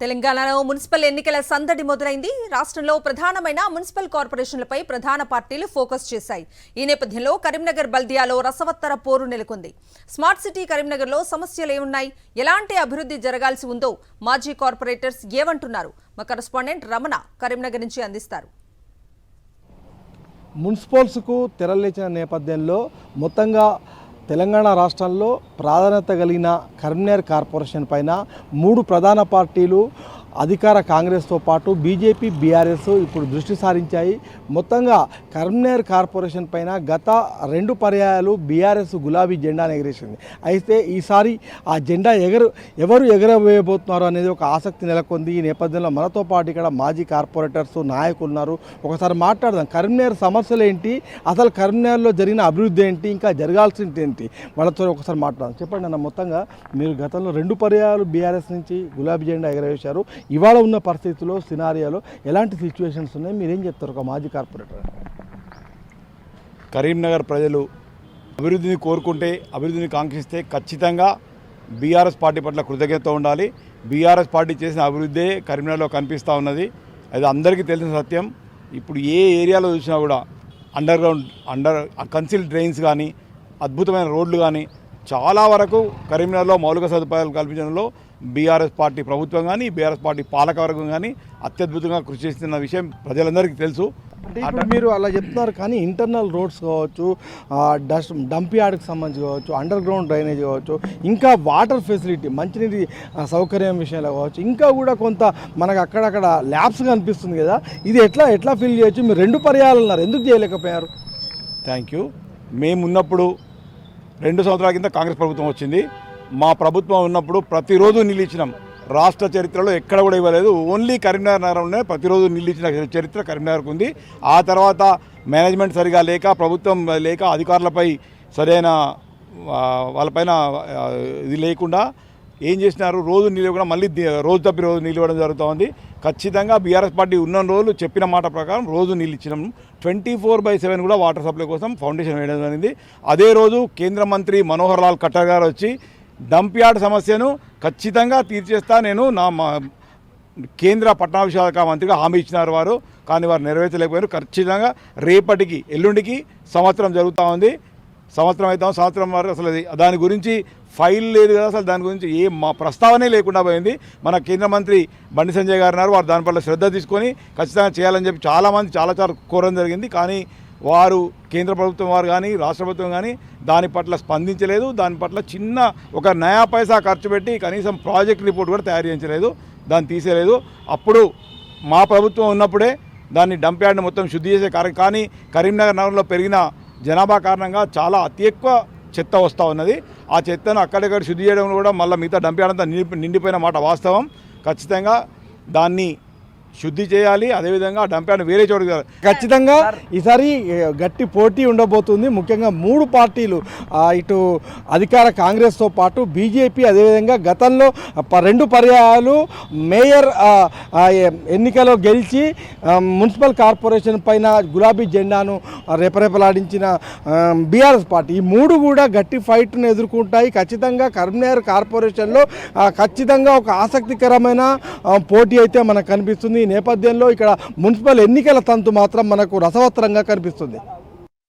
తెలంగాణలో మున్సిపల్ ఎన్నికల సందడి మొదలైంది. రాష్ట్రంలో ప్రధానమైన మున్సిపల్ కార్పొరేషన్లపై ప్రధాన పార్టీలు ఫోకస్ చేశాయి. ఈ నేపథ్యంలో కరీంనగర్ బల్దియాలో రసవత్తర పోరు నెలకొంది. స్మార్ట్ సిటీ కరీంనగర్లో సమస్యలు ఏమున్నాయి, ఎలాంటి అభివృద్ధి జరగాల్సి ఉందో మాజీ కార్పొరేటర్స్ ఏమంటున్నారు? మా కరెస్పాండెంట్ రమణ కరీంనగర్ నుంచి అందిస్తారు. మున్సిపల్స్కు తెరలేచిన నేపథ్యంలో మొత్తంగా తెలంగాణ రాష్ట్రంలో ప్రాధాన్యత కలిగిన కరీంనగర్ కార్పొరేషన్ పైన మూడు ప్రధాన పార్టీలు అధికార కాంగ్రెస్తో పాటు బీజేపీ, బీఆర్ఎస్ ఇప్పుడు దృష్టి సారించాయి. మొత్తంగా కరీంనగర్ కార్పొరేషన్ పైన గత 2 పర్యాయాలు బీఆర్ఎస్ గులాబీ జెండాను ఎగరేసింది. అయితే ఈసారి ఆ జెండా ఎవరు ఎగరవేయబోతున్నారు అనేది ఒక ఆసక్తి నెలకొంది. ఈ నేపథ్యంలో మనతో పాటు ఇక్కడ మాజీ కార్పొరేటర్స్, నాయకులు ఉన్నారు. ఒకసారి మాట్లాడదాం. కరీంనగర్ సమస్యలు ఏంటి, అసలు కరీంనగర్లో జరిగిన అభివృద్ధి ఏంటి, ఇంకా జరగాల్సింది ఏంటి, వాళ్ళతో ఒకసారి మాట్లాడదాం. చెప్పండి అన్న, మొత్తంగా మీరు గతంలో 2 పర్యాయాలు బీఆర్ఎస్ నుంచి గులాబీ జెండా ఎగరవేశారు. ఇవాళ ఉన్న పరిస్థితుల్లో, సినారియాలో ఎలాంటి సిచ్యువేషన్స్ ఉన్నాయి, మీరేం చెప్తారు ఒక మాజీ కార్పొరేటర్? కరీంనగర్ ప్రజలు అభివృద్ధిని కోరుకుంటే, అభివృద్ధిని కాంక్షిస్తే ఖచ్చితంగా బీఆర్ఎస్ పార్టీ పట్ల కృతజ్ఞత ఉండాలి. బీఆర్ఎస్ పార్టీ చేసిన అభివృద్ధే కరీంనగర్లో కనిపిస్తూ ఉన్నది. అది అందరికీ తెలిసిన సత్యం. ఇప్పుడు ఏ ఏరియాలో చూసినా కూడా అండర్ కన్సిల్ డ్రైన్స్ కానీ, అద్భుతమైన రోడ్లు కానీ, చాలా వరకు కరీంనగర్లో మౌలిక సదుపాయాలు కల్పించడంలో బీఆర్ఎస్ పార్టీ ప్రభుత్వం కానీ, బీఆర్ఎస్ పార్టీ పాలకవర్గం కానీ అత్యద్భుతంగా కృషి చేస్తున్న విషయం ప్రజలందరికీ తెలుసు. అంటే ఇప్పుడు మీరు అలా చెప్తున్నారు, కానీ ఇంటర్నల్ రోడ్స్ కావచ్చు, డంప్ యార్డ్కి సంబంధించి కావచ్చు, అండర్ గ్రౌండ్ డ్రైనేజ్ కావచ్చు, ఇంకా వాటర్ ఫెసిలిటీ, మంచినీటి సౌకర్యం విషయంలో కావచ్చు, ఇంకా కూడా కొంత మనకు అక్కడక్కడ ల్యాబ్స్ కనిపిస్తుంది కదా, ఇది ఎట్లా ఫీల్ చేయొచ్చు? మీరు 2 పర్యాయాలు ఉన్నారు, ఎందుకు చేయలేకపోయారు? Thank you. మేము ఉన్నప్పుడు 2 సంవత్సరాల కింద కాంగ్రెస్ ప్రభుత్వం వచ్చింది. మా ప్రభుత్వం ఉన్నప్పుడు ప్రతిరోజు నీళ్ళు ఇచ్చినాం. రాష్ట్ర చరిత్రలో ఎక్కడ కూడా ఇవ్వలేదు. ఓన్లీ కరీంనగర్ నగరంలోనే ప్రతిరోజు నీళ్ళు ఇచ్చిన చరిత్ర కరీంనగర్కు ఉంది. ఆ తర్వాత మేనేజ్మెంట్ సరిగా లేక, ప్రభుత్వం లేక, అధికారులపై సరైన వాళ్ళపైన ఇది లేకుండా ఏం చేసినారు, రోజు నీళ్ళు కూడా మళ్ళీ రోజు తప్పి రోజు నీళ్ళు ఇవ్వడం జరుగుతూ ఉంది. ఖచ్చితంగా బీఆర్ఎస్ పార్టీ ఉన్న రోజులు చెప్పిన మాట ప్రకారం రోజు నీళ్ళు ఇచ్చినాం. 24/7 కూడా వాటర్ సప్లై కోసం ఫౌండేషన్ వేయడం జరిగింది. అదే రోజు కేంద్ర మంత్రి మనోహర్ లాల్ ఖట్టర్ గారు వచ్చి డంప్ యార్డ్ సమస్యను ఖచ్చితంగా తీర్చేస్తా నేను కేంద్ర పట్టణాభివృద్ధి శాఖ మంత్రిగా హామీ ఇచ్చినారు వారు. కానీ వారు నెరవేర్చలేకపోయారు. ఖచ్చితంగా రేపటికి, ఎల్లుండికి సంవత్సరం జరుగుతూ ఉంది. సంవత్సరం వరకు అసలు దాని గురించి ఫైల్ లేదు కదా, అసలు దాని గురించి మా ప్రస్తావనే లేకుండా పోయింది. మన కేంద్ర మంత్రి బండి సంజయ్ గారు ఉన్నారు, వారు దాని పట్ల శ్రద్ధ తీసుకొని ఖచ్చితంగా చేయాలని చెప్పి చాలామంది చాలా కోరడం జరిగింది. కానీ వారు, కేంద్ర ప్రభుత్వం వారు కానీ, రాష్ట్ర ప్రభుత్వం కానీ దాని పట్ల స్పందించలేదు. దాని పట్ల ఒక నయా పైసా ఖర్చు పెట్టి కనీసం ప్రాజెక్ట్ రిపోర్ట్ కూడా తయారు చేయించలేదు, దాన్ని తీసేయలేదు. అప్పుడు మా ప్రభుత్వం ఉన్నప్పుడే దాన్ని డంప్ యార్డ్ని మొత్తం శుద్ధి చేసే కార్యం. కానీ కరీంనగర్ నగరంలో పెరిగిన జనాభా కారణంగా చాలా అతి ఎక్కువ చెత్త వస్తూ ఉన్నది. ఆ చెత్తను అక్కడెక్కడ శుద్ధి చేయడంలో కూడా మళ్ళీ మిగతా డంప్ యార్డ్ అంతా నిండిపోయిన మాట వాస్తవం. ఖచ్చితంగా దాన్ని శుద్ధి చేయాలి. అదేవిధంగా డంప్ యార్డ్ వేరే చోటు ఖచ్చితంగా ఈసారి గట్టి పోటీ ఉండబోతుంది. ముఖ్యంగా 3 పార్టీలు, ఇటు అధికార కాంగ్రెస్తో పాటు బీజేపీ, అదేవిధంగా గతంలో 2 పర్యాయాలు మేయర్ ఎన్నికలో గెలిచి మున్సిపల్ కార్పొరేషన్ పైన గులాబీ జెండాను రెపరెపలాడించిన బీఆర్ఎస్ పార్టీ, ఈ 3 కూడా గట్టి ఫైట్ను ఎదుర్కొంటాయి. ఖచ్చితంగా కరీంనగర్ కార్పొరేషన్లో ఖచ్చితంగా ఒక ఆసక్తికరమైన పోటీ అయితే మనకు కనిపిస్తుంది. ఈ నేపథ్యంలో ఇక్కడ మున్సిపల్ ఎన్నికల తంతు మాత్రం మనకు రసవత్తరంగా కనిపిస్తుంది.